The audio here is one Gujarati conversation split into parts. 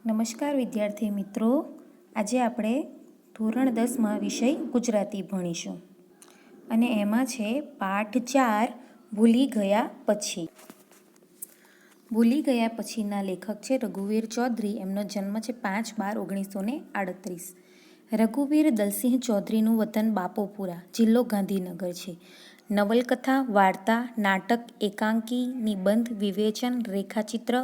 નમસ્કાર વિદ્યાર્થી મિત્રો, આજે આપણે ધોરણ 10માં વિષય ગુજરાતી ભણીશું અને એમાં છે પાઠ 4 ભૂલી ગયા પછી. ભૂલી ગયા પછીના લેખક છે રઘુવીર ચૌધરી. એમનો જન્મ છે 5/12/1938. રઘુવીર દલસિંહ ચૌધરીનું વતન બાપોપુરા, જિલ્લો ગાંધીનગર છે. નવલકથા, વાર્તા, નાટક, એકાંકી, નિબંધ, વિવેચન, રેખાચિત્ર,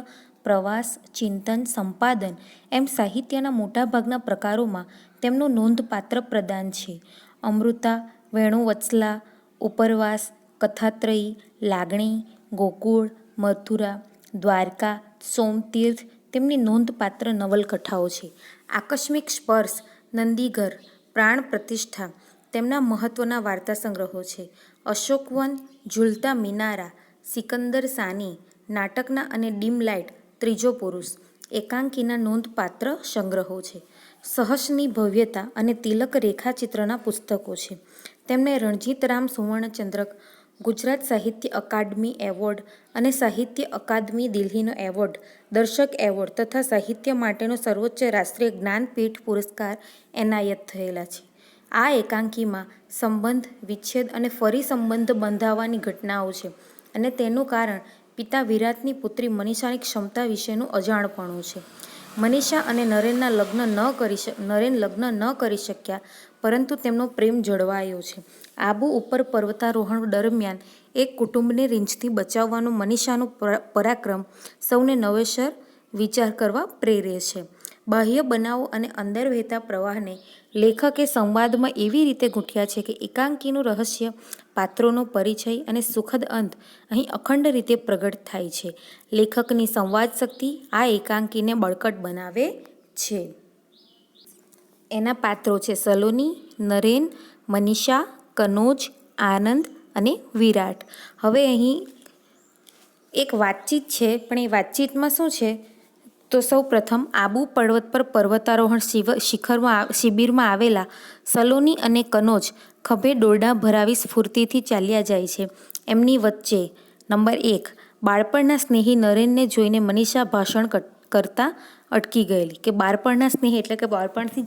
પ્રવાસ, ચિંતન, સંપાદન એમ સાહિત્યના મોટાભાગના પ્રકારોમાં તેમનું નોંધપાત્ર પ્રદાન છે. અમૃતા, વેણુવત્સલા, ઉપરવાસ, કથાત્રયી, લાગણી, ગોકુળ, મથુરા, દ્વારકા, સોમતીર્થ તેમની નોંધપાત્ર નવલકથાઓ છે. આકસ્મિક સ્પર્શ, નંદીઘર, પ્રાણ પ્રતિષ્ઠા તેમના મહત્વના વાર્તા સંગ્રહો છે. અશોકવન, ઝૂલતા મિનારા, સિકંદર સાની, નાટકના અને ડીમ લાઇટ, ત્રીજો પુરુષ એકાંકીના નોંધપાત્ર સંગ્રહો છે. સહસની ભવ્યતા અને તિલક રેખાચિત્રના પુસ્તકો છે. તેમને રણજીતરામ સુવર્ણચંદ્રક, ગુજરાત સાહિત્ય અકાદમી એવોર્ડ અને સાહિત્ય અકાદમી દિલ્હીનો એવોર્ડ, દર્શક એવોર્ડ તથા સાહિત્ય માટેનો સર્વોચ્ચ રાષ્ટ્રીય જ્ઞાનપીઠ પુરસ્કાર એનાયત થયેલા છે. આ એકાંકીમાં સંબંધ, વિચ્છેદ અને ફરી સંબંધ બંધાવવાની ઘટનાઓ છે અને તેનું કારણ પિતા વિરાટની પુત્રી મનીષાની ક્ષમતા વિશેનું અજાણપણું છે. મનીષા અને નરેન લગ્ન ન કરી શક્યા, પરંતુ તેમનો પ્રેમ જળવાયો છે. આબુ ઉપર પર્વતારોહણ દરમિયાન એક કુટુંબને રીંછથી બચાવવાનું મનીષાનું પરાક્રમ સૌને નવેસર વિચાર કરવા પ્રેરે છે. બાહ્ય બનાવો અને અંદર વહેતા પ્રવાહને લેખકે સંવાદમાં એવી રીતે ગૂંથ્યા છે કે એકાંકીનું રહસ્ય, પાત્રોનો પરિચય અને સુખદ અંત અહીં અખંડ રીતે પ્રગટ થાય છે. લેખકની સંવાદ શક્તિ આ એકાંકીને બળકટ બનાવે છે. એના પાત્રો છે સલોની, નરેન, મનીષા, કનોજ, આનંદ અને વિરાટ. હવે અહીં એક વાતચીત છે, પણ એ વાતચીતમાં શું છે તો સૌ પ્રથમ આબુ પર્વત પર પર્વતારોહણ શિબિરમાં આવેલા સલોની અને કનોજ ખભે દોરડા ભરાવી સ્ફૂર્તિથી ચાલ્યા જાય છે. એમની વચ્ચે નંબર 1 બાળપણના સ્નેહી નરેનને જોઈને મનીષા ભાષણ કરતા અટકી ગયેલી. કે બાળપણના સ્નેહી એટલે કે બાળપણથી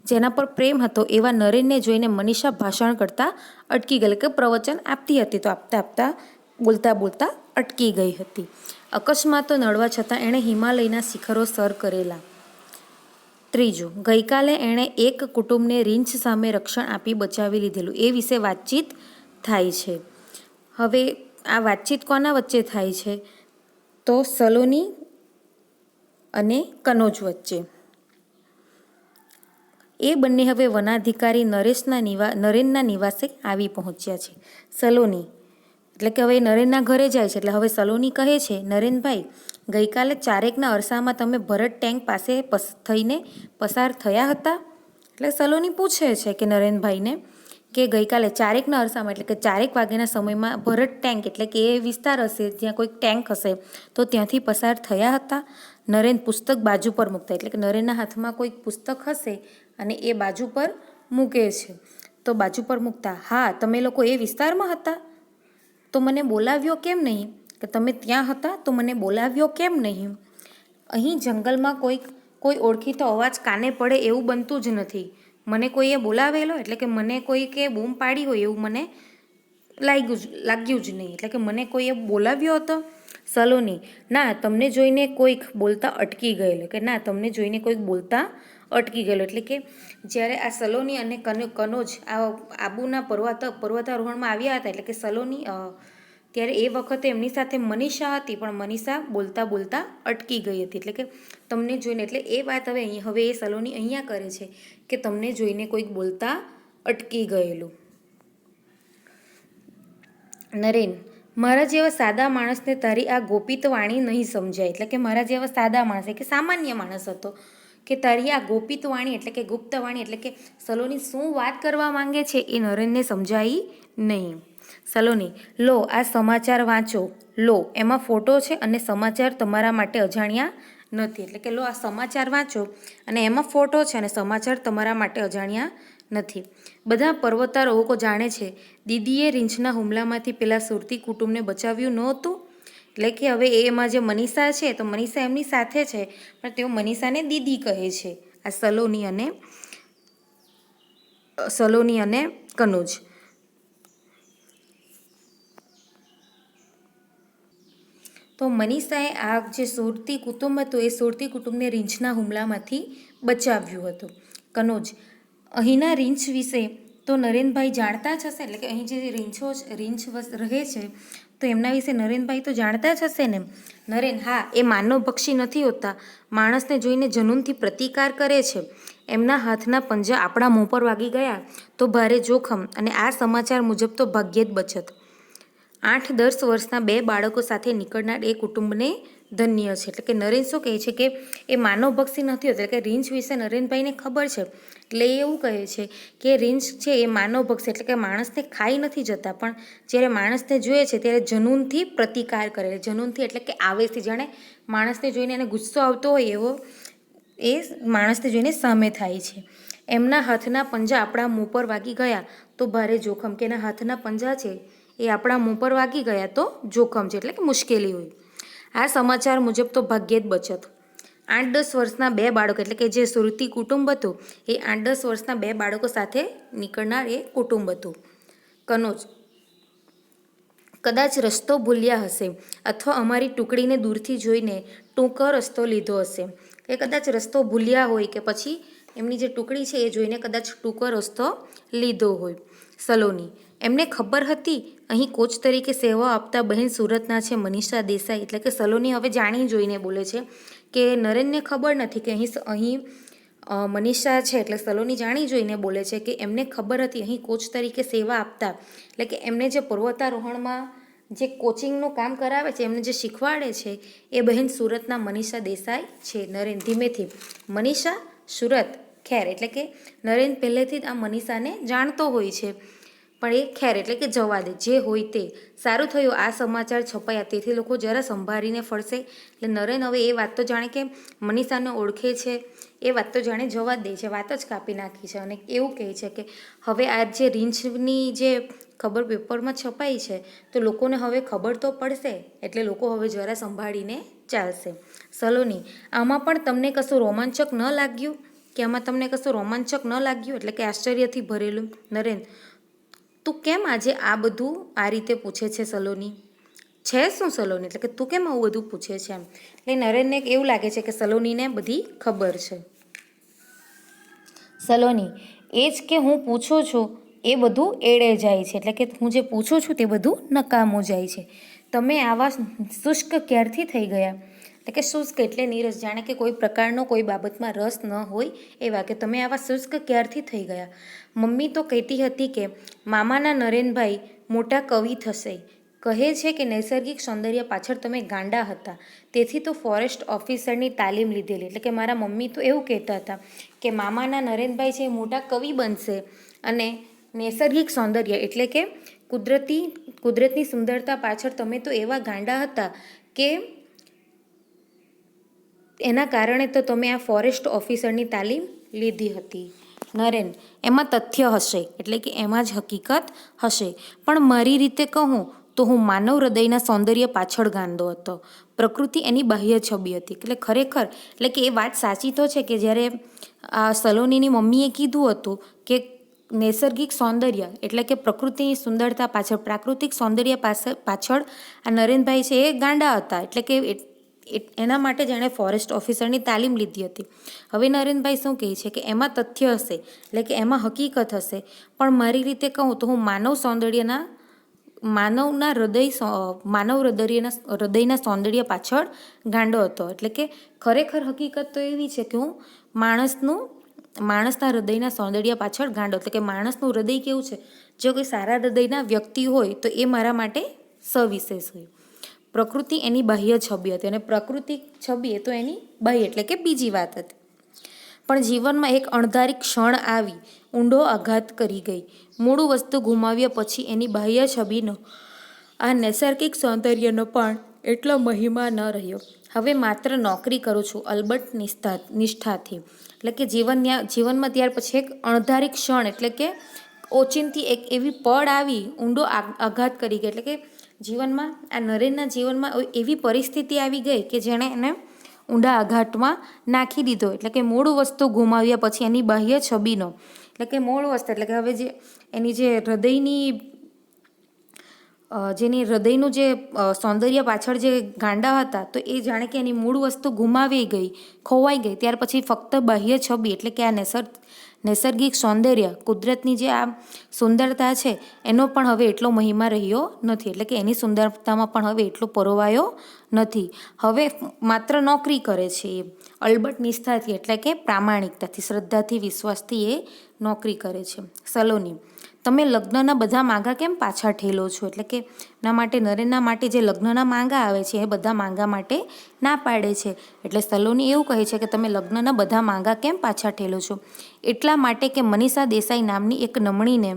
જેના પર પ્રેમ હતો એવા નરેનને જોઈને મનીષા ભાષણ કરતા અટકી ગયેલી, કે પ્રવચન આપતી હતી તો આપતા બોલતા અટકી ગઈ હતી. અકસ્માતો નડવા છતાં એણે હિમાલયના શિખરો સર કરેલા. ત્રીજું, ગઈકાલે એણે એક કુટુંબને રીંછ સામે રક્ષણ આપી બચાવી લીધેલું. એ વિશે વાતચીત થાય છે. હવે આ વાતચીત કોના વચ્ચે થાય છે તો સલોની અને કનોજ વચ્ચે. એ બંને હવે વનાધિકારી નરેનના નિવાસે આવી પહોંચ્યા છે. સલોની એટલે કે હવે નરેનના ઘરે જાય છે. એટલે હવે સલોની કહે છે, નરેનભાઈ, ગઈકાલે 4:00ના અરસામાં તમે ભરત ટેંક પાસે થઈને પસાર થયા હતા? એટલે સલોની પૂછે છે કે નરેનભાઈને કે ગઈકાલે 4:00ના અરસામાં એટલે કે 4:00 વાગ્યાના સમયમાં ભરત ટેંક એટલે કે એ વિસ્તાર હશે જ્યાં કોઈક ટેંક હશે તો ત્યાંથી પસાર થયા હતા? નરેન પુસ્તક બાજુ પર મૂકતા, એટલે કે નરેનના હાથમાં કોઈક પુસ્તક હશે અને એ બાજુ પર મૂકે છે. તો બાજુ પર મૂકતા, હા, તમે લોકો એ વિસ્તારમાં હતા તો મને બોલાવ્યો કેમ નહીં? કે તમે ત્યાં હતા તો મને બોલાવ્યો કેમ નહીં? અહીં જંગલમાં કોઈ ઓળખીતો અવાજ કાને પડે એવું બનતું જ નથી. મને કોઈએ બોલાવેલો એટલે કે મને કોઈકે બૂમ પાડી હોય એવું મને લાગ્યું જ નહીં. એટલે કે મને કોઈએ બોલાવ્યો હતો? સલોની, ના, તમને જોઈને કોઈક બોલતા અટકી ગયેલો. કે ના, તમને જોઈને કોઈક બોલતા અટકી ગયેલો. એટલે કે જ્યારે આ સલોની અને કનોજ આ આબુના પર્વતારોહણમાં આવ્યા હતા, એટલે કે સલોની ત્યારે એ વખતે એમની સાથે મનીષા હતી, પણ મનીષા બોલતા અટકી ગઈ હતી. એટલે કે તમને જોઈને, એટલે એ વાત હવે એ સલોની અહીંયા કરે છે કે તમને જોઈને કોઈક બોલતા અટકી ગયેલું. નરેન, મારા જેવા સાદા માણસને તારી આ ગોપિત વાણી નહીં સમજાય. એટલે કે મારા જેવા સાદા માણસ કે સામાન્ય માણસ હતો કે તારી આ ગોપિત વાણી એટલે કે ગુપ્ત વાણી એટલે કે સલોની શું વાત કરવા માંગે છે એ નરેનને સમજાઈ નહીં. સલોની, લો આ સમાચાર વાંચો. લો, એમાં ફોટો છે અને સમાચાર તમારા માટે અજાણ્યા નથી. એટલે કે લો આ સમાચાર વાંચો અને એમાં ફોટો છે અને સમાચાર તમારા માટે અજાણ્યા નથી. બધા પર્વતારોહકો જાણે છે દીદીએ રીંછના હુમલામાંથી પેલા સુરતી કુટુંબને બચાવ્યું નહોતું. એટલે કે હવે એમાં જે મનીષા છે તો મનીષા એમની સાથે છે, પણ તેઓ મનીષાને દીદી કહે છે, આ સલોની અને કનુજ. તો મનીષાએ આ જે સુરતી કુટુંબ હતું એ સુરતી કુટુંબને રીંછના હુમલામાંથી બચાવ્યું હતું. કનોજ, અહીંના રીંછ વિશે તો નરેનભાઈ જાણતા જ હશે, એટલે કે અહીં જે રીંછ રહે છે તો એમના વિશે નરેનભાઈ તો જાણતા જ હશે ને. નરેન, હા, એ માનવ પક્ષી નથી હોતા, માણસને જોઈને જનૂનથી પ્રતિકાર કરે છે. એમના હાથના પંજા આપણા મોં પર વાગી ગયા તો ભારે જોખમ, અને આ સમાચાર મુજબ તો ભાગ્યે જ બચત. 8-10 વર્ષના 2 બાળકો સાથે નીકળનાર એ કુટુંબને ધન્ય છે. એટલે કે નરેન શું કહે છે કે એ માનવભક્ષી નથી હોતો, એટલે કે રીંછ વિશે નરેનભાઈને ખબર છે, એટલે એ એવું કહે છે કે રીંછ છે એ માનવભક્ષી, એટલે કે માણસને ખાઈ નથી જતા, પણ જ્યારે માણસને જોઈએ છે ત્યારે જનૂનથી પ્રતિકાર કરે. જનૂનથી એટલે કે આવેશથી, જાણે માણસને જોઈને એને ગુસ્સો આવતો હોય એવો એ માણસને જોઈને સામે થાય છે. એમના હાથના પંજા આપણા મોં પર વાગી ગયા તો ભારે જોખમ, કે એના હાથના પંજા છે એ આપણા મોં પર વાગી ગયા તો જોખમ છે, એટલે કે મુશ્કેલી હોય. આ સમાચાર મુજબ તો ભાગ્યે જ બચત. 8-10 વર્ષના 2 બાળકો, એટલે કે જે સુરતી કુટુંબ હતું એ 8-10 વર્ષના 2 બાળકો સાથે નીકળનાર એ કુટુંબ હતું. કનોજ, કદાચ રસ્તો ભૂલ્યા હશે, અથવા અમારી ટુકડીને દૂરથી જોઈને ટૂંકો રસ્તો લીધો હશે. એ કદાચ રસ્તો ભૂલ્યા હોય કે પછી એમની જે ટુકડી છે એ જોઈને કદાચ ટૂંકો રસ્તો લીધો હોય. સલોની, એમને ખબર હતી અહીં કોચ તરીકે સેવા આપતા બહેન સુરતના છે મનીષા દેસાઈ. એટલે કે સલોની હવે જાણી જોઈને બોલે છે કે નરેનને ખબર નથી કે અહીં મનીષા છે, એટલે સલોની જાણી જોઈને બોલે છે કે એમને ખબર હતી અહીં કોચ તરીકે સેવા આપતા, એટલે કે એમને જે પર્વતારોહણમાં જે કોચિંગનું કામ કરાવે છે, એમને જે શીખવાડે છે એ બહેન સુરતના મનીષા દેસાઈ છે. નરેન ધીમેથી, મનીષા સુરત, ખેર, એટલે કે નરેન પહેલેથી જ આ મનીષાને જાણતો હોય છે, પણ એ ખેર એટલે કે જવા દે, જે હોય તે. સારું થયું આ સમાચાર છપાયા, તેથી લોકો જરા સંભાળીને ફરશે. એટલે નરેન હવે એ વાત તો જાણે કે મનીષાને ઓળખે છે, એ વાત તો જાણે જવા દે છે, વાત જ કાપી નાખી છે, અને એવું કહે છે કે હવે આ જે રીંછની જે ખબર પેપરમાં છપાઈ છે તો લોકોને હવે ખબર તો પડશે, એટલે લોકો હવે જરા સંભાળીને ચાલશે. સલોની, આમાં પણ તમને કશું રોમાંચક ન લાગ્યું? કે આમાં તમને કશું રોમાંચક ન લાગ્યું, એટલે કે આશ્ચર્યથી ભરેલું? નરેન, તું કેમ આજે આ બધું આ રીતે પૂછે છે સલોની? છે શું સલોની? એટલે કે તું કેમ આવું બધું પૂછે છે એમ. એટલે નરેનને એવું લાગે છે કે સલોનીને બધી ખબર છે. સલોની, એ જ કે હું પૂછું છું એ બધું એળે જાય છે, એટલે કે હું જે પૂછું છું તે બધું નકામું જાય છે. તમે આવા શુષ્ક ક્યારથી થઈ ગયા? એટલે કે શુષ્ક એટલે નીરસ, જાણે કે કોઈ પ્રકારનો કોઈ બાબતમાં રસ ન હોય એવા, કે તમે આવા શુષ્ક ક્યારથી થઈ ગયા? મમ્મી તો કહેતી હતી કે મામાના નરેનભાઈ મોટા કવિ થશે. કહે છે કે નૈસર્ગિક સૌંદર્ય પાછળ તમે ગાંડા હતા, તેથી તો ફોરેસ્ટ ઓફિસરની તાલીમ લીધેલી. એટલે કે મારા મમ્મી તો એવું કહેતા હતા કે મામાના નરેનભાઈ છે મોટા કવિ બનશે, અને નૈસર્ગિક સૌંદર્ય એટલે કે કુદરતની સુંદરતા પાછળ તમે તો એવા ગાંડા હતા કે એના કારણે તો તમે આ ફોરેસ્ટ ઓફિસરની તાલીમ લીધી હતી. નરેન, એમાં તથ્ય હશે, એટલે કે એમાં જ હકીકત હશે, પણ મારી રીતે કહું તો હું માનવ હૃદયના સૌંદર્ય પાછળ ગાંડો હતો. પ્રકૃતિ એની બાહ્ય છબી હતી. એટલે ખરેખર, એટલે કે એ વાત સાચી તો છે કે જ્યારે આ સલોનીની મમ્મીએ કીધું હતું કે નૈસર્ગિક સૌંદર્ય એટલે કે પ્રકૃતિની સુંદરતા પાછળ, પ્રાકૃતિક સૌંદર્ય પાછળ આ નરેનભાઈ છે એ ગાંડા હતા, એટલે કે એના માટે જ એણે ફોરેસ્ટ ઓફિસરની તાલીમ લીધી હતી. હવે નરેનભાઈ શું કહે છે કે એમાં તથ્ય હશે, એટલે કે એમાં હકીકત હશે, પણ મારી રીતે કહું તો હું માનવ હૃદયના સૌંદર્ય પાછળ ગાંડો હતો. એટલે કે ખરેખર હકીકત તો એવી છે કે હું માણસના હૃદયના સૌંદર્ય પાછળ ગાંડો, એટલે કે માણસનું હૃદય કેવું છે, જો કોઈ સારા હૃદયના વ્યક્તિ હોય તો એ મારા માટે સવિશેષ હોય. પ્રકૃતિ એની બાહ્ય છબી હતી, અને પ્રાકૃતિક છબી એ તો એની બાહ્ય, એટલે કે બીજી વાત હતી. પણ જીવનમાં એક અણધારી ક્ષણ આવી ઊંડો આઘાત કરી ગઈ. મૂળ વસ્તુ ગુમાવ્યા પછી એની બાહ્ય છબીનો, આ નૈસર્ગિક સૌંદર્યનો પણ એટલો મહિમા ન રહ્યો. હવે માત્ર નોકરી કરું છું, અલબત્ત નિષ્ઠાથી. એટલે કે જીવનમાં ત્યાર પછી એક અણધારી ક્ષણ, એટલે કે ઓચિંતી એક એવી પળ આવી, ઊંડો આઘાત કરી ગઈ, એટલે કે જીવનમાં આ નરેનના જીવનમાં એવી પરિસ્થિતિ આવી ગઈ કે જેણે એને ઊંડા આઘાતમાં નાખી દીધો. એટલે કે મૂળ વસ્તુ ગુમાવ્યા પછી એની બાહ્ય છબીનો, એટલે કે મૂળ વસ્તુ એટલે કે હવે જે એની જે હૃદયનું જે સૌંદર્ય પાછળ જે ગાંડા હતા, તો એ જાણે કે એની મૂળ વસ્તુ ગુમાવી ગઈ, ખોવાઈ ગઈ. ત્યાર પછી ફક્ત બાહ્ય છબી એટલે કે આ નૈસર્ગિક સૌંદર્ય, કુદરતની જે આ સુંદરતા છે એનો પણ હવે એટલો મહિમા રહ્યો નથી. એટલે કે એની સુંદરતામાં પણ હવે એટલો પરોવાયો નથી. હવે માત્ર નોકરી કરે છે એ અલબત્ત નિષ્ઠાથી એટલે કે પ્રામાણિકતાથી, શ્રદ્ધાથી, વિશ્વાસથી એ નોકરી કરે છે. સલોની, તમે લગ્નના બધા માંગા કેમ પાછા ઠેલો છો? એટલે કે એના માટે નરેનના માટે જે લગ્નના માંગા આવે છે એ બધા માંગા માટે ના પાડે છે. એટલે સલોની એવું કહે છે કે તમે લગ્નના બધા માંગા કેમ પાછા ઠેલો છો? એટલા માટે કે મનીષા દેસાઈ નામની એક નમણીને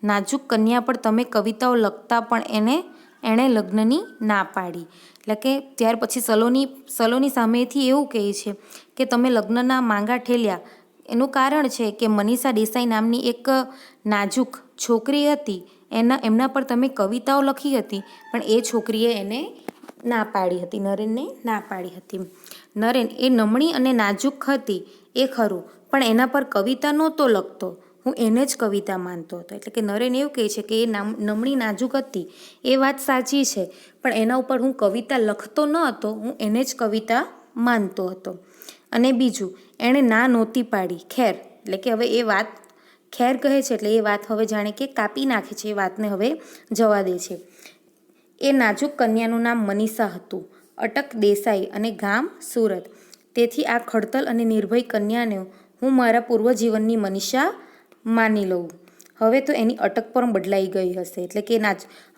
નાજુક કન્યા પર તમે કવિતાઓ લખતા પણ એણે લગ્નની ના પાડી. એટલે કે ત્યાર પછી સલોની સામેથી એવું કહે છે કે તમે લગ્નના માંગા ઠેલ્યા એનું કારણ છે કે મનીષા દેસાઈ નામની એક નાજુક છોકરી હતી, એમના પર તમે કવિતાઓ લખી હતી, પણ એ છોકરીએ એને ના પાડી હતી, નરેનને ના પાડી હતી. નરેન એ નમણી અને નાજુક હતી એ ખરું, પણ એના પર કવિતા નહોતો લખતો, હું એને જ કવિતા માનતો હતો. એટલે કે નરેન એવું કહે છે કે એ નમણી નાજુક હતી એ વાત સાચી છે, પણ એના ઉપર હું કવિતા લખતો ન હતો, હું એને જ કવિતા માનતો હતો. અને બીજું, એણે ના નહોતી પાડી. ખેર, એટલે કે હવે એ વાત ખેર કહે છે એટલે એ વાત હવે જાણે કે કાપી નાખે છે, એ વાતને હવે જવા દે છે. એ નાજુક કન્યાનું નામ મનીષા હતું, અટક દેસાઈ અને ગામ સુરત. તેથી આ ખડતલ અને નિર્ભય કન્યાને હું મારા પૂર્વજીવનની મનીષા માની લઉં. હવે તો એની અટક પણ બદલાઈ ગઈ હશે. એટલે કે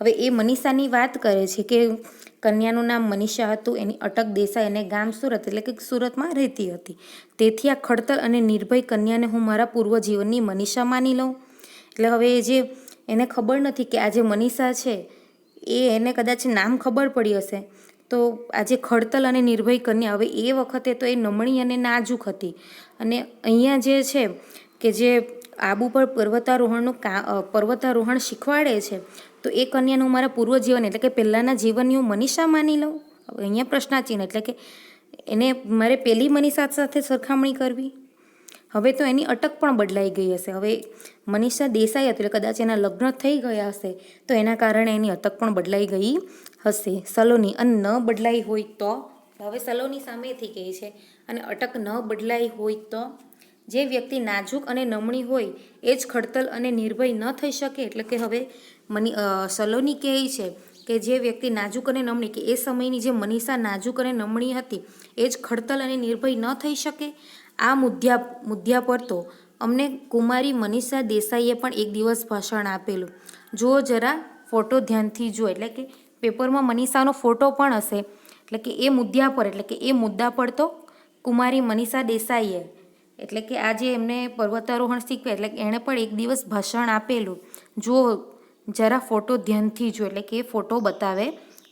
હવે એ મનીષાની વાત કરે છે કે કન્યાનું નામ મનીષા હતું, એની અટક દેસાઈ અને ગામ સુરત, એટલે કે સુરતમાં રહેતી હતી. તેથી આ ખડતલ અને નિર્ભય કન્યાને હું મારા પૂર્વજીવનની મનીષા માની લઉં. એટલે હવે એને ખબર નથી કે આ જે મનીષા છે એને કદાચ નામ ખબર પડી હશે, તો આજે ખડતલ અને નિર્ભય કન્યા, હવે એ વખતે તો એ નમણી અને નાજુક હતી, અને અહીંયા જે છે કે જે આબુ પર પર્વતારોહણ શીખવાડે છે, તો એ કન્યાનું મારા પૂર્વજીવન એટલે કે પહેલાંના જીવનની હું મનીષા માની લઉં. હવે અહીંયા પ્રશ્નાચિહ્ન, એટલે કે એને મારે પહેલી મનીષા સાથે સરખામણી કરવી. હવે તો એની અટક પણ બદલાઈ ગઈ હશે. હવે મનીષા દેસાઈ હતી એટલે કદાચ એના લગ્ન થઈ ગયા હશે, તો એના કારણે એની અટક પણ બદલાઈ ગઈ હશે. સલોની, અને ન બદલાઈ હોય તો? હવે સલોની સામેથી કહે છે અને અટક ન બદલાઈ હોય તો? જે વ્યક્તિ નાજુક અને નમણી હોય એ જ ખડતલ અને નિર્ભય ન થઈ શકે. એટલે કે હવે સલોની કહે છે કે જે વ્યક્તિ નાજુક અને નમણી, કે એ સમયની જે મનીષા નાજુક અને નમણી હતી એ જ ખડતલ અને નિર્ભય ન થઈ શકે. આ મુદ્દા પર તો અમને કુમારી મનીષા દેસાઈએ પણ એક દિવસ ભાષણ આપેલું. જુઓ જરા ફોટો ધ્યાનથી જુઓ. એટલે કે પેપરમાં મનીષાનો ફોટો પણ હશે. એટલે કે એ મુદ્દા પર તો કુમારી મનીષા દેસાઈએ, એટલે કે આજે એમને પર્વતારોહણ શીખવે, એટલે એણે પણ એક દિવસ ભાષણ આપેલું. જુઓ જરા ફોટો ધ્યાનથી જુઓ. એટલે કે એ ફોટો બતાવે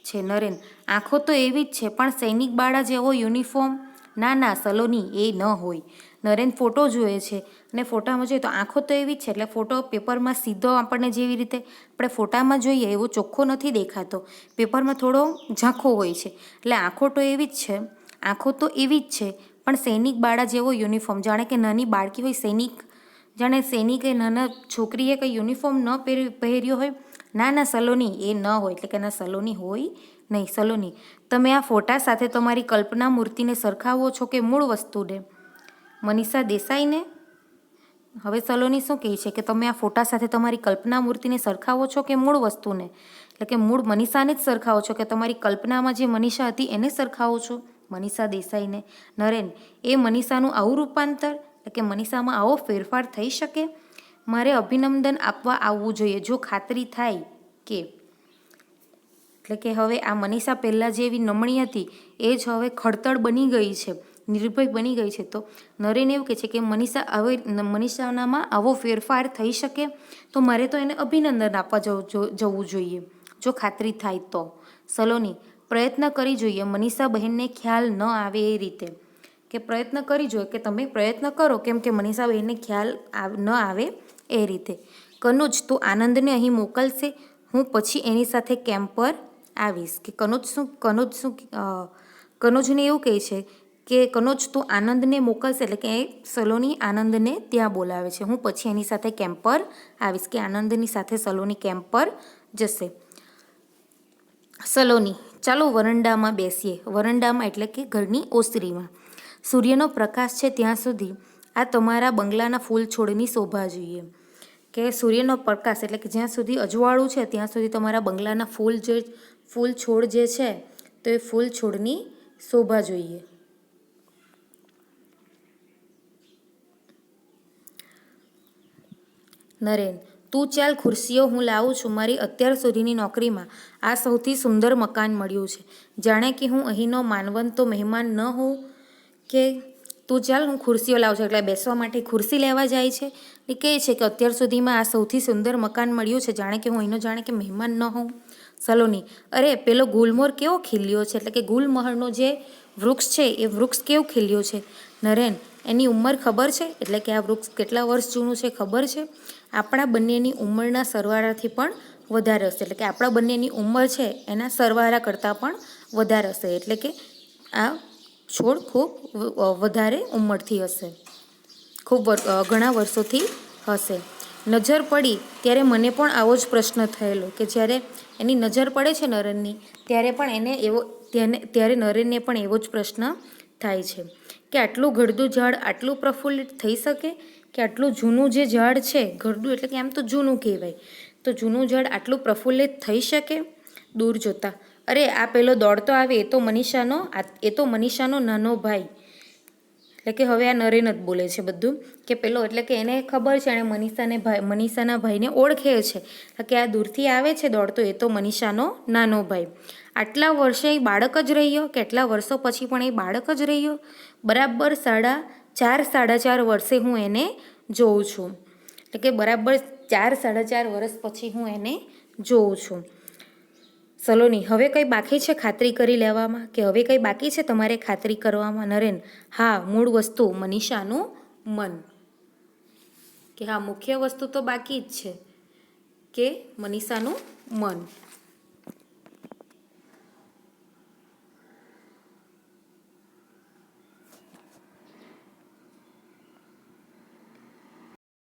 છે. નરેન, આંખો તો એવી જ છે, પણ સૈનિક બાળા જેવો યુનિફોર્મ? ના સલોની, એ ન હોય. નરેન ફોટો જુએ છે અને ફોટામાં જોઈએ તો આંખો તો એવી જ છે. એટલે ફોટો પેપરમાં સીધો આપણને જેવી રીતે આપણે ફોટામાં જોઈએ એવો ચોખ્ખો નથી દેખાતો, પેપરમાં થોડો ઝાંખો હોય છે. એટલે આંખો તો એવી જ છે, પણ સૈનિક બાળા જેવો યુનિફોર્મ, જાણે કે નાની બાળકી હોય જાણે સૈનિકે નાના છોકરીએ કંઈ યુનિફોર્મ ન પહેર્યો હોય. ના સલોની, એ ન હોય. એટલે કે ના સલોની હોય નહીં. સલોની, તમે આ ફોટા સાથે તમારી કલ્પના મૂર્તિને સરખાવો છો કે મૂળ વસ્તુને? મનીષા દેસાઈને. હવે સલોની શું કહે છે કે તમે આ ફોટા સાથે તમારી કલ્પના મૂર્તિને સરખાવો છો કે મૂળ વસ્તુને? એટલે કે મૂળ મનીષાને જ સરખાવો છો કે તમારી કલ્પનામાં જે મનીષા હતી એને સરખાવો છો? મનીષા દેસાઈને. નરેન, એ મનીષાનું આવું રૂપાંતર, એટલે કે મનીષામાં આવો ફેરફાર થઈ શકે? મારે અભિનંદન આપવા આવવું જોઈએ જો ખાતરી થાય કે, એટલે કે હવે આ મનીષા પહેલાં જેવી નમણી હતી એ જ હવે ખડતળ બની ગઈ છે, નિર્ભય બની ગઈ છે. તો નરેન એવું કહે છે કે મનીષાનામાં આવો ફેરફાર થઈ શકે, તો મારે તો એને અભિનંદન આપવા જવું જોઈએ જો ખાતરી થાય તો. સલોની, પ્રયત્ન કરી જોઈએ મનીષા બહેનને ખ્યાલ ન આવે એ રીતે. કે પ્રયત્ન કરી જોઈએ, કે તમે પ્રયત્ન કરો કેમ કે મનીષા બહેનને ખ્યાલ ન આવે એ રીતે. કનુજ, તું આનંદને અહીં મોકલશે, હું પછી એની સાથે કેમ્પ પર આવીશ. કે કનોજને એવું કહે છે કે કનોજ તું આનંદને મોકલશે, એટલે કે સલોની આનંદને ત્યાં બોલાવે છે. હું પછી એની સાથે કેમ્પ પર આવીશ, કે આનંદની સાથે સલોની કેમ્પ પર જશે. સલોની ચાલો વરંડામાં બેસીએ. વરંડામાં એટલે કે ઘરની ઓસરીમાં. સૂર્યનો પ્રકાશ છે ત્યાં સુધી આ તમારા બંગલાના ફૂલ છોડની શોભા જોઈએ. કે સૂર્યનો પ્રકાશ એટલે કે જ્યાં સુધી અજવાળું છે ત્યાં સુધી તમારા બંગલાના ફૂલ છોડ જે છે તો એ ફૂલ છોડની શોભા જોઈએ. નરેન તું ચાલ ખુરશીઓ હું લાવું છું. મારી અત્યાર સુધીની નોકરીમાં આ સૌથી સુંદર મકાન મળ્યું છે. જાણે કે હું અહીંનો માનવંતો મહેમાન ન હોઉં. કે તું ચાલ હું ખુરશીઓ લાવું છું, એટલે બેસવા માટે ખુરશી લેવા જાય છે. એ કહે છે કે અત્યાર સુધીમાં આ સૌથી સુંદર મકાન મળ્યું છે, જાણે કે હું અહીંનો જાણે કે મહેમાન ન હોઉં. સલોની અરે પેલો ગુલમોર કેવો ખીલ્યો છે, એટલે કે ગુલમોહરનો જે વૃક્ષ છે એ વૃક્ષ કેવું ખીલ્યો છે. નરેન એની ઉંમર ખબર છે, એટલે કે આ વૃક્ષ કેટલા વર્ષ જૂનું છે ખબર છે? આપણા બંનેની ઉંમરના સરવાળાથી પણ વધારે હશે, એટલે કે આપણા બંનેની ઉંમર છે એના સરવાળા કરતાં પણ વધારે હશે, એટલે કે આ છોડ ખૂબ વધારે ઉંમરથી હશે, ખૂબ ઘણા વર્ષોથી હશે. નજર પડી ત્યારે મને પણ આવો જ પ્રશ્ન થયેલો, કે જ્યારે એની નજર પડે છે નરેનની ત્યારે પણ ત્યારે નરેનને પણ એવો જ પ્રશ્ન થાય છે કે આટલું ઘરડું ઝાડ આટલું પ્રફુલ્લિત થઈ શકે, કે આટલું જૂનું જે ઝાડ છે, ઘરડું એટલે કે આમ તો જૂનું કહેવાય, તો જૂનું ઝાડ આટલું પ્રફુલ્લિત થઈ શકે. દૂર જોતા અરે આ પેલો દોડતો આવે એ તો મનીષાનો નાનો ભાઈ. એટલે કે હવે આ નરેન જ બોલે છે બધું, કે પેલો એટલે કે એને ખબર છે, એણે મનીષાના ભાઈને ઓળખે છે કે આ દૂરથી આવે છે દોડતો એ તો મનીષાનો નાનો ભાઈ. આટલા વર્ષે એ બાળક જ રહ્યો, કેટલા વર્ષો પછી પણ એ બાળક જ રહ્યો. બરાબર 4.5 વર્ષે હું એને જોઉં છું, એટલે કે બરાબર 4.5 વર્ષ પછી હું એને જોઉં છું. સલોની હવે કંઈ બાકી છે ખાતરી કરી લેવામાં, કે હવે કંઈ બાકી છે તમારે ખાતરી કરવામાં? નરેન હા, મૂળ વસ્તુ મનીષાનું મન. કે હા, મુખ્ય વસ્તુ તો બાકી જ છે, કે મનીષાનું મન.